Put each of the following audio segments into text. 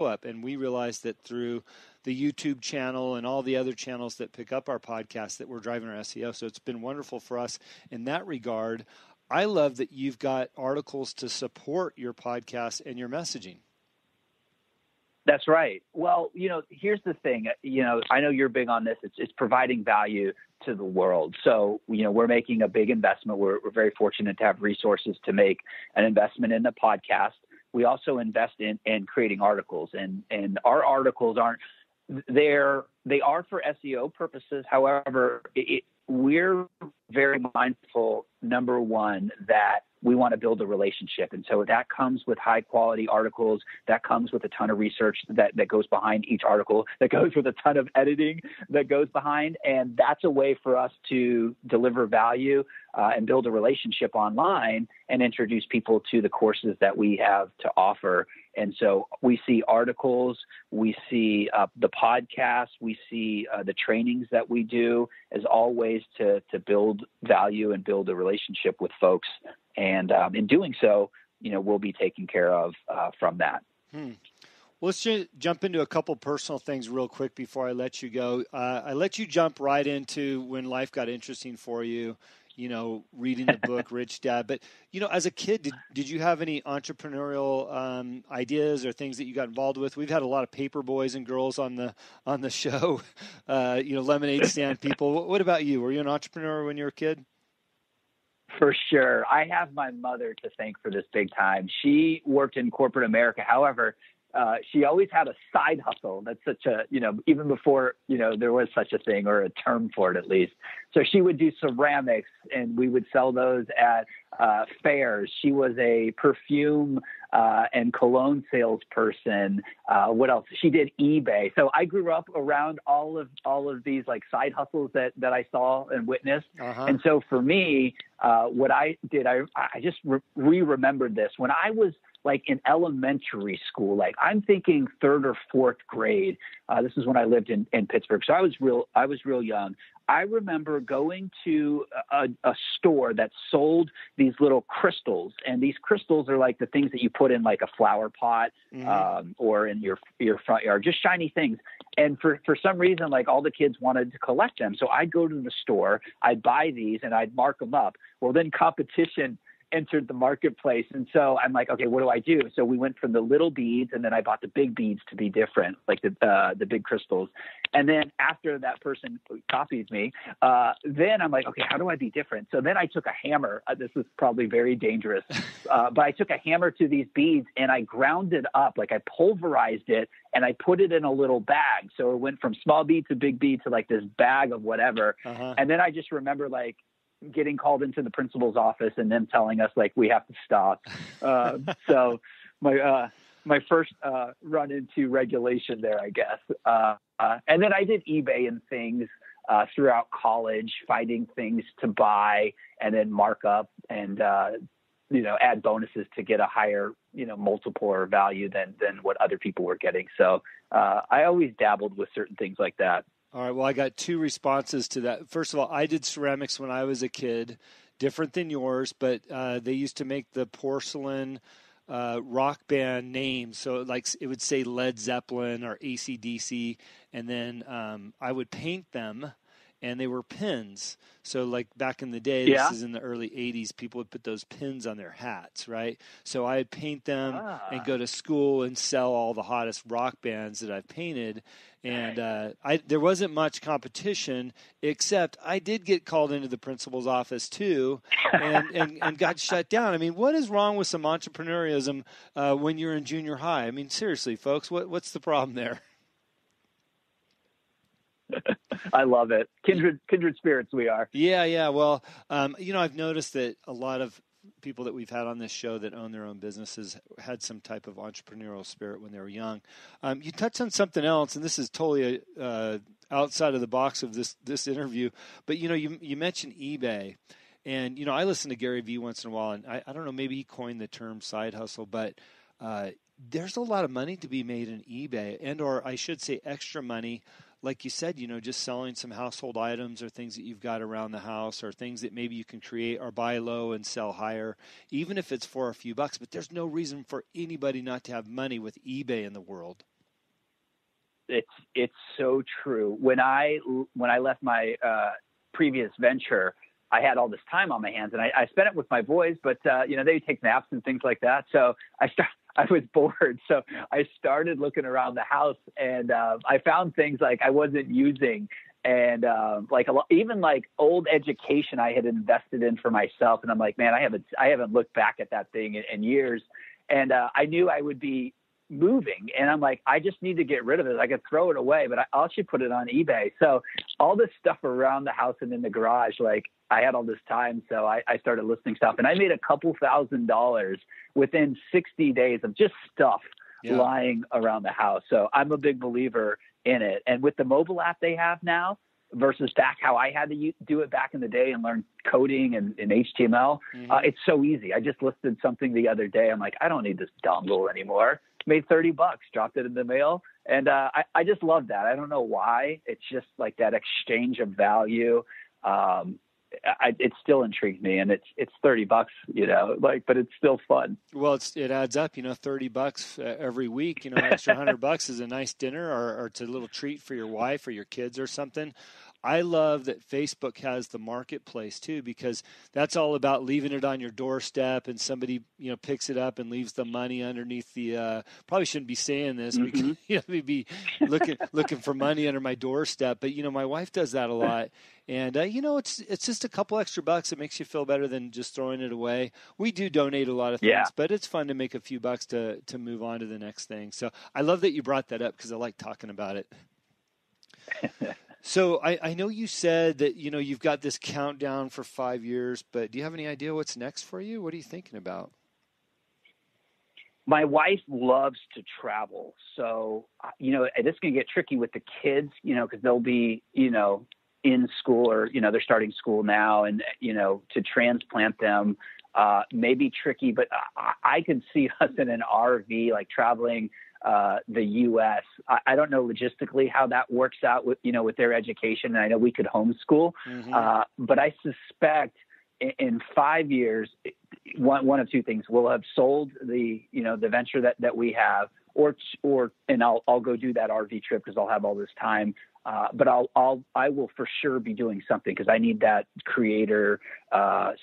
up. And we realized that through the YouTube channel and all the other channels that pick up our podcast that we're driving our SEO. So it's been wonderful for us in that regard. I love that you've got articles to support your podcast and your messaging. That's right. Well, here's the thing. I know you're big on this. It's providing value to the world. So, we're making a big investment. We're very fortunate to have resources to make an investment in the podcast. We also invest in creating articles, and our articles they are for SEO purposes. However, we're very mindful, number one, that we want to build a relationship. And so that comes with high quality articles. That comes with a ton of research that goes behind each article, that goes with a ton of editing that goes behind. And that's a way for us to deliver value and build a relationship online and introduce people to the courses that we have to offer. And so we see articles, we see the podcast, we see the trainings that we do as all ways to build value and build a relationship with folks. And in doing so, we'll be taken care of from that. Well, let's jump into a couple personal things real quick before I let you go. I let you jump right into when life got interesting for you, reading the book Rich Dad. But, as a kid, did you have any entrepreneurial ideas or things that you got involved with? We've had a lot of paper boys and girls on the show, lemonade stand people. What about you? Were you an entrepreneur when you were a kid? For sure. I have my mother to thank for this big time. She worked in corporate America. However, she always had a side hustle. That's such a, even before, there was such a thing or a term for it at least. So she would do ceramics and we would sell those at fairs. She was a perfume and cologne salesperson. What else? She did eBay. So I grew up around all of these like side hustles that I saw and witnessed. Uh-huh. And so for me, what I did, I just remembered this when I was like in elementary school, like I'm thinking third or fourth grade. This is when I lived in Pittsburgh. So I was real young. I remember going to a store that sold these little crystals, and these crystals are like the things that you put in like a flower pot, mm-hmm. Or in your front yard, just shiny things. And for some reason, like all the kids wanted to collect them. So I'd go to the store, I'd buy these and I'd mark them up. Well, then competition entered the marketplace. And so I'm like, okay, what do I do? So we went from the little beads and then I bought the big beads to be different, like the big crystals. And then after that person copies me, then I'm like, okay, how do I be different? So then I took a hammer. This was probably very dangerous. But I took a hammer to these beads and I ground it up, like I pulverized it and I put it in a little bag. So it went from small bead to big bead to like this bag of whatever. Uh-huh. And then I just remember like getting called into the principal's office and them telling us like we have to stop. So my first run into regulation there, I guess. And then I did eBay and things throughout college, finding things to buy and then mark up and add bonuses to get a higher multiple or value than what other people were getting. So I always dabbled with certain things like that. All right. Well, I got two responses to that. First of all, I did ceramics when I was a kid, different than yours, but they used to make the porcelain rock band names. So like it would say Led Zeppelin or AC/DC, and then I would paint them, and they were pins. So like back in the day, This is in the early 80s, people would put those pins on their hats, right? So I'd paint them and go to school and sell all the hottest rock bands that I've painted. And there wasn't much competition, except I did get called into the principal's office too and got shut down. I mean, what is wrong with some entrepreneurialism when you're in junior high? I mean, seriously, folks, what's the problem there? I love it. Kindred spirits we are. Yeah. Well, I've noticed that a lot of people that we've had on this show that own their own businesses had some type of entrepreneurial spirit when they were young. You touched on something else, and this is totally outside of the box of this interview, but you mentioned eBay, and I listen to Gary Vee once in a while, and I don't know, maybe he coined the term side hustle, but there's a lot of money to be made in eBay, and or I should say extra money, like you said, just selling some household items or things that you've got around the house or things that maybe you can create or buy low and sell higher, even if it's for a few bucks. But there's no reason for anybody not to have money with eBay in the world. It's so true. When I left my previous venture, I had all this time on my hands, and I spent it with my boys, but they take naps and things like that. So I was bored. So I started looking around the house, and I found things like I wasn't using, and even like old education I had invested in for myself. And I'm like, man, I haven't looked back at that thing in years. And I knew I would be moving, and I'm like, I just need to get rid of it. I could throw it away, but I'll actually put it on eBay. So all this stuff around the house and in the garage, like I had all this time. So I started listing stuff, and I made a couple $1,000s within 60 days of just stuff lying around the house. So I'm a big believer in it. And with the mobile app they have now versus back how I had to do it back in the day and learn coding and HTML, it's so easy. I just listed something the other day. I'm like, I don't need this dongle anymore. Made $30, dropped it in the mail. And I just love that. I don't know why. It's just like that exchange of value. It still intrigued me, and it's $30, but it's still fun. Well, it adds up, $30 every week, an extra $100 is a nice dinner or it's a little treat for your wife or your kids or something. I love that Facebook has the marketplace too, because that's all about leaving it on your doorstep and somebody, picks it up and leaves the money underneath the, probably shouldn't be saying this because, maybe looking for money under my doorstep. But, my wife does that a lot. And, it's just a couple extra bucks. It makes you feel better than just throwing it away. We do donate a lot of things, but it's fun to make a few bucks to move on to the next thing. So I love that you brought that up because I like talking about it. So I know you said that, you've got this countdown for 5 years, but do you have any idea what's next for you? What are you thinking about? My wife loves to travel. So, this can get tricky with the kids, because they'll be, in school or, they're starting school now, and, to transplant them may be tricky, but I could see us in an RV, like traveling the U.S. I don't know logistically how that works out with their education. And I know we could homeschool, but I suspect in 5 years, one of two things: we'll have sold the venture that we have, and I'll go do that RV trip because I'll have all this time. But I will for sure be doing something because I need that creative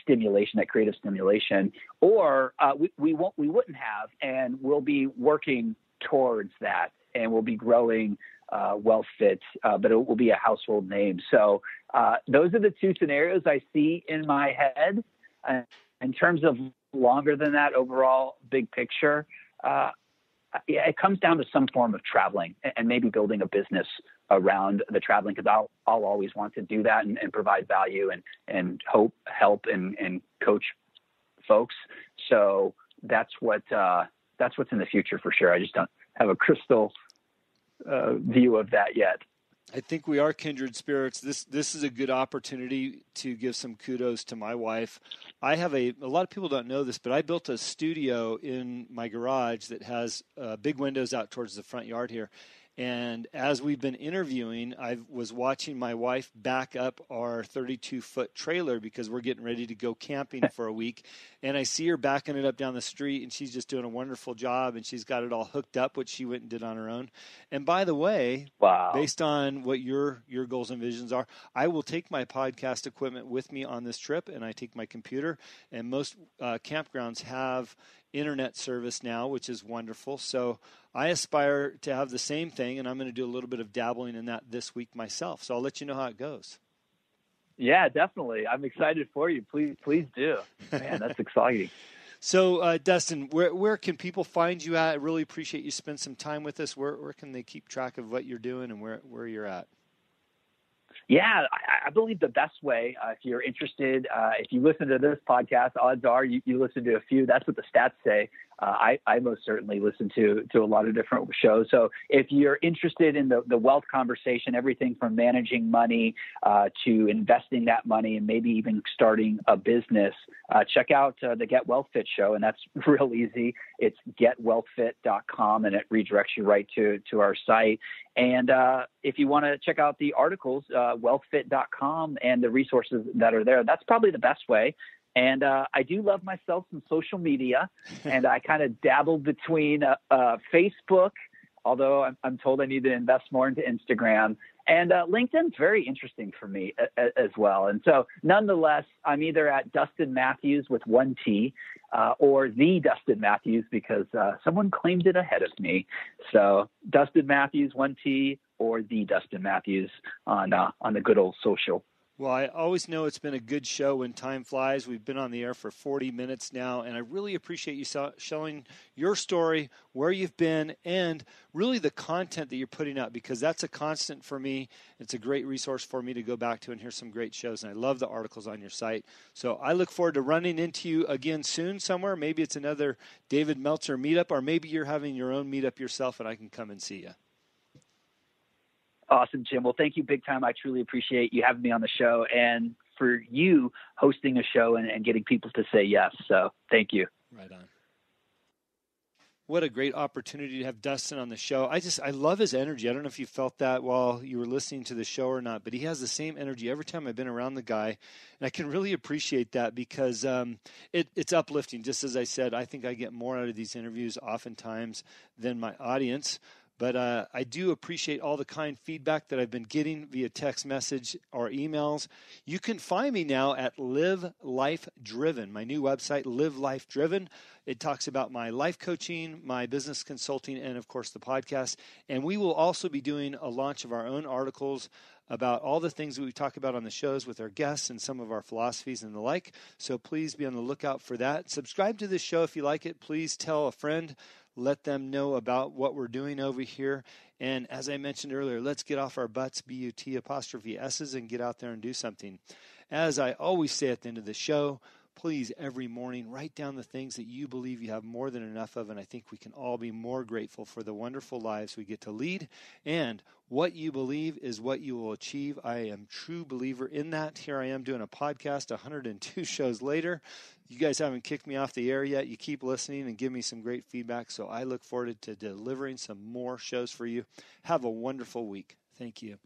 stimulation, or we wouldn't have, and we'll be working towards that, and we'll be growing WealthFit, but it will be a household name. So those are the two scenarios I see in my head. In terms of longer than that, overall big picture, it comes down to some form of traveling and maybe building a business around the traveling, because I'll always want to do that and provide value and help and coach folks. So that's what's in the future for sure. I just don't have a crystal view of that yet. I think we are kindred spirits. This is a good opportunity to give some kudos to my wife. I have a lot of people don't know this, but I built a studio in my garage that has big windows out towards the front yard here. And as we've been interviewing, I was watching my wife back up our 32-foot trailer because we're getting ready to go camping for a week. And I see her backing it up down the street, and she's just doing a wonderful job, and she's got it all hooked up, which she went and did on her own. And by the way, based on what your goals and visions are, I will take my podcast equipment with me on this trip, and I take my computer. And most campgrounds have internet service now, which is wonderful. So I aspire to have the same thing, and I'm going to do a little bit of dabbling in that this week myself. So I'll let you know how it goes. Yeah, definitely. I'm excited for you. Please do. Man, that's exciting. So, Dustin, where can people find you at? I really appreciate you spend some time with us. Where can they keep track of what you're doing and where you're at? Yeah, I believe the best way, if you're interested, if you listen to this podcast, odds are you listen to a few. That's what the stats say. I most certainly listen to a lot of different shows. So if you're interested in the wealth conversation, everything from managing money to investing that money and maybe even starting a business, check out the Get Wealth Fit show. And that's real easy. It's getwealthfit.com, and it redirects you right to our site. And if you want to check out the articles, wealthfit.com and the resources that are there, that's probably the best way. And I do love myself some social media, and I kind of dabbled between Facebook, although I'm told I need to invest more into Instagram, and LinkedIn's very interesting for me as well. And so nonetheless, I'm either at Dustin Mathews with one T or the Dustin Mathews, because someone claimed it ahead of me. So Dustin Mathews, one T, or the Dustin Mathews on the good old social. Well, I always know it's been a good show when time flies. We've been on the air for 40 minutes now, and I really appreciate you showing your story, where you've been, and really the content that you're putting out, because that's a constant for me. It's a great resource for me to go back to and hear some great shows, and I love the articles on your site. So I look forward to running into you again soon somewhere. Maybe it's another David Meltzer meetup, or maybe you're having your own meetup yourself, and I can come and see you. Awesome, Jim. Well, thank you big time. I truly appreciate you having me on the show, and for you hosting a show and getting people to say yes. So thank you. Right on. What a great opportunity to have Dustin on the show. I love his energy. I don't know if you felt that while you were listening to the show or not, but he has the same energy every time I've been around the guy. And I can really appreciate that, because it's uplifting. Just as I said, I think I get more out of these interviews oftentimes than my audience. But I do appreciate all the kind feedback that I've been getting via text message or emails. You can find me now at Live Life Driven, my new website, Live Life Driven. It talks about my life coaching, my business consulting, and, of course, the podcast. And we will also be doing a launch of our own articles about all the things that we talk about on the shows with our guests and some of our philosophies and the like. So please be on the lookout for that. Subscribe to this show if you like it. Please tell a friend. Let them know about what we're doing over here. And as I mentioned earlier, let's get off our butts, B-U-T''S's, and get out there and do something. As I always say at the end of the show, please, every morning, write down the things that you believe you have more than enough of, and I think we can all be more grateful for the wonderful lives we get to lead. And what you believe is what you will achieve. I am a true believer in that. Here I am doing a podcast 102 shows later. You guys haven't kicked me off the air yet. You keep listening and give me some great feedback, so I look forward to delivering some more shows for you. Have a wonderful week. Thank you.